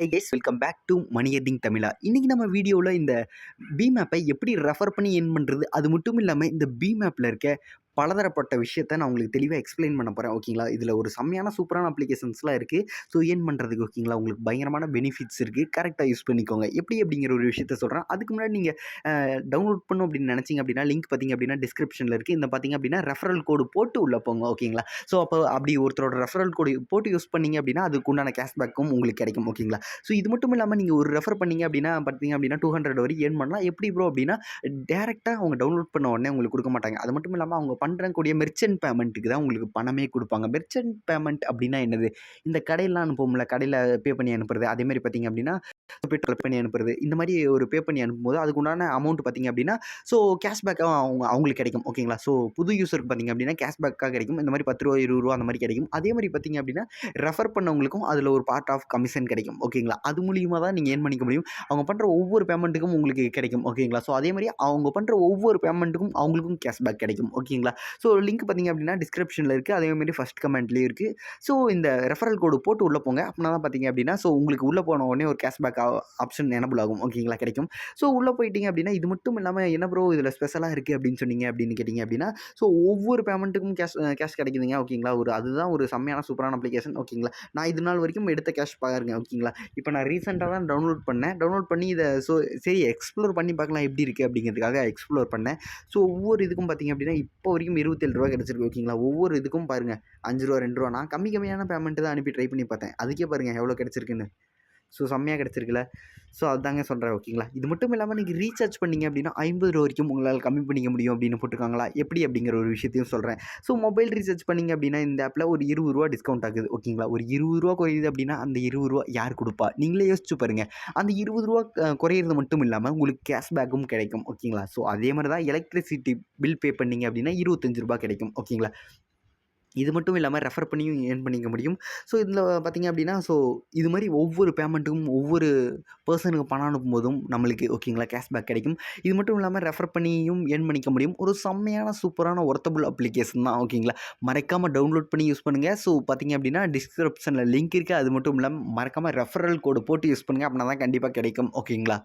Hey guys, welcome back to money earning Tamizha. இன்னைக்கு நம்ம வீடியோவில் இந்த பீம் ஆப்பை எப்படி ரெஃபர் பண்ணி ஏர்ன் பண்ணுறது, அது மட்டும் இல்லாமல் இந்த பீம் ஆப்பில் இருக்க பலதரப்பட்ட விஷயத்தை நான் உங்களுக்கு தெளிவாக எக்ஸ்பிளைன் பண்ண போகிறேன். ஓகேங்களா, இதில் ஒரு செம்மையான சூப்பரான அப்ளிகேஷன்ஸ்லாம் இருக்குது. ஸோ ஏர்ன் பண்ணுறதுக்கு ஓகேங்களா, உங்களுக்கு பயங்கரமான பெனிஃபிட்ஸ் இருக்குது. கரெக்டாக யூஸ் பண்ணிக்கோங்க. எப்படி அப்படிங்கிற ஒரு விஷயத்த சொல்கிறேன். அதுக்கு முன்னாடி நீங்கள் டவுன்லோட் பண்ணணும் அப்படின்னு நினச்சிங்க அப்படின்னா லிங்க் பார்த்தீங்க அப்படின்னா டிஸ்கிரிப்ஷனில் இருக்குது. இந்த பார்த்தீங்க அப்படின்னா ரெஃபரல் கோடு போட்டு உள்ளே போங்க. ஓகேங்களா, ஸோ அப்போ அப்படி ஒருத்தரோட ரெஃபரல் கோடு போட்டு யூஸ் பண்ணீங்க அப்படின்னா அதுக்கு உண்டான கேஷ்பேக்கும் உங்களுக்கு கிடைக்கும். ஓகேங்களா, ஸோ இது மட்டும் இல்லாமல் நீங்கள் ஒரு ரெஃபர் பண்ணீங்க அப்படின்னா பார்த்தீங்க அப்படின்னா 200 வரைக்கும் ஏர்ன் பண்ணலாம். எப்படி ப்ரோ அப்படின்னா, டேரெக்டாக அவங்க டவுன்லோட் பண்ண உடனே உங்களுக்கு கொடுக்க மாட்டாங்க. அது மட்டும் இல்லாமல் அவங்க பண்ணுறக்கூடிய மெர்ச்சன்ட் பேமெண்ட்டுக்கு தான் உங்களுக்கு பணமே கொடுப்பாங்க. மெர்ச்சன்ட் பேமெண்ட் அப்படின்னா என்னது? இந்த கடையெல்லாம் அனுப்புவோம்ல, கடையில் பே பண்ணி அனுப்புறது. அதேமாதிரி பார்த்தீங்க அப்படின்னா பெட்ரோல் பண்ணி அனுப்புறது. இந்த மாதிரி ஒரு பே பண்ணி அனுப்பும்போது அதுக்கு உண்டான அமௌண்ட் பார்த்தீங்க அப்படின்னா ஸோ கேஷ்பேக்காக அவங்களுக்கு கிடைக்கும். ஓகேங்களா, ஸோ புது யூஸருக்கு பார்த்தீங்க அப்படின்னா கேஷ்பேக்காக கிடைக்கும். இந்த மாதிரி 10 ரூபா 20 ரூபா அந்த மாதிரி கிடைக்கும். அதே மாதிரி பார்த்தீங்க அப்படின்னா ரெஃபர் பண்ணவங்களுக்கும் அதில் ஒரு பார்ட் ஆஃப் கமிஷன் கிடைக்கும். ஓகேங்களா, அது மூலியமாக தான் நீங்கள் ஏர்ன் பண்ணிக்க முடியும். அவங்க பண்ணுற ஒவ்வொரு பேமெண்ட்டுக்கும் உங்களுக்கு கிடைக்கும். ஓகேங்களா, ஸோ அதே மாதிரி அவங்க பண்ணுற ஒவ்வொரு பேமெண்ட்டுக்கும் அவங்களுக்கும் கேஷ்பேக் கிடைக்கும். ஓகேங்களா, ஸோ லிங்க் பார்த்தீங்க அப்படின்னா டிஸ்கிரிப்ஷனில் இருக்குது. அதேமாதிரி ஃபஸ்ட் கமெண்ட்லேயும் இருக்குது. ஸோ இந்த ரெஃபரல் கோடு போட்டு உள்ளே போங்க. அப்படின்னா தான் பார்த்தீங்க அப்படின்னா ஸோ உங்களுக்கு உள்ளே போன உடனே ஒரு கேஷ்பேக் ஆப்ஷன் எனபிள் ஆகும். ஓகேங்களா, கிடைக்கும். ஸோ உள்ளே போயிட்டீங்க அப்படின்னா இது மட்டும் இல்லாமல் என்ன ப்ரோ இதில் ஸ்பெஷலாக இருக்குது அப்படின்னு சொன்னீங்க அப்படின்னு கேட்டிங்க அப்படின்னா ஸோ ஒவ்வொரு பேமெண்ட்டுக்கும் கேஷ் கிடைக்குதுங்க. ஓகேங்களா, அதுதான் ஒரு செம்மையான சூப்பரான அப்ளிகேஷன். ஓகேங்களா, நான் இது நாள் வரைக்கும் எடுத்த கேஷ் பாருங்க. ஓகேங்களா, இப்போ நான் ரீசெண்டாக தான் டவுன்லோட் பண்ணி இதை ஸோ சரி எக்ஸ்ப்ளோர் பண்ணி பார்க்கலாம் எப்படி இருக்குது அப்படிங்கிறதுக்காக எக்ஸ்ப்ளோர் பண்ணேன். ஸோ ஒவ்வொரு இதுக்கும் பார்த்தீங்க அப்படின்னா இப்போ வரைக்கும் 27 ரூபா கிடச்சிருக்கு. ஓகேங்களா, ஒவ்வொரு இதுக்கும் பாருங்கள் 5 ரூபா 2 ரூபா. நான் கம்மியான பேமெண்ட்டு தான் அனுப்பி ட்ரை பண்ணி பார்த்தேன். அதுக்கே பாருங்கள் எவ்வளோ கிடச்சிருக்குன்னு. ஸோ செம்மையாக கிடச்சிருக்குல்ல. ஸோ அதுதாங்க சொல்கிறேன். ஓகேங்களா, இது மட்டும் இல்லாமல் நீங்கள் ரீசார்ஜ் பண்ணிங்க அப்படின்னா 50 ரூபா வரைக்கும் உங்களால் கம்மி பண்ணிக்க முடியும் அப்படின்னு போட்டிருக்காங்களா, எப்படி அப்படிங்கிற ஒரு விஷயத்தையும் சொல்கிறேன். ஸோ மொபைல் ரீசார்ஜ் பண்ணிங்க அப்படின்னா இந்த ஆப்பில் ஒரு 20 ரூபா டிஸ்கவுண்ட் ஆகுது. ஓகேங்களா, ஒரு 20 ரூபா குறையுது அப்படின்னா அந்த 20 ரூபா யார் கொடுப்பா? நீங்களே யோசிச்சு பாருங்கள். அந்த 20 ரூபா குறையிறது மட்டும் இல்லாமல் உங்களுக்கு கேஷ்பேக்கும் கிடைக்கும். ஓகேங்களா, ஸோ அதே மாதிரி தான் எலக்ட்ரிசிட்டி பில் பே பண்ணிங்க அப்படின்னா 25 ரூபா கிடைக்கும். ஓகேங்களா, இது மட்டும் இல்லாமல் ரெஃபர் பண்ணியும் ஏர்ன் பண்ணிக்க முடியும். ஸோ இதில் பார்த்தீங்க அப்படின்னா ஸோ இது மாதிரி ஒவ்வொரு பேமெண்ட்டுக்கும் ஒவ்வொரு பர்சனுக்கு பணம் அனுப்பும்போதும் நம்மளுக்கு ஓகேங்களா கேஷ்பேக் கிடைக்கும். இது மட்டும் இல்லாமல் ரெஃபர் பண்ணியும் ஏர்ன் பண்ணிக்க முடியும். ஒரு செம்மையான சூப்பரான ஒர்த்தபிள் அப்ளிகேஷன் தான். ஓகேங்களா, மறக்காமல் டவுன்லோட் பண்ணி யூஸ் பண்ணுங்கள். ஸோ பார்த்தீங்க அப்படின்னா டிஸ்கிரிப்ஷனில் லிங்க் இருக்குது. அது மட்டும் இல்லாமல் மறக்காமல் ரெஃபரல் கோடு போட்டு யூஸ் பண்ணுங்கள். அப்படின்னா தான் கண்டிப்பாக கிடைக்கும். ஓகேங்களா.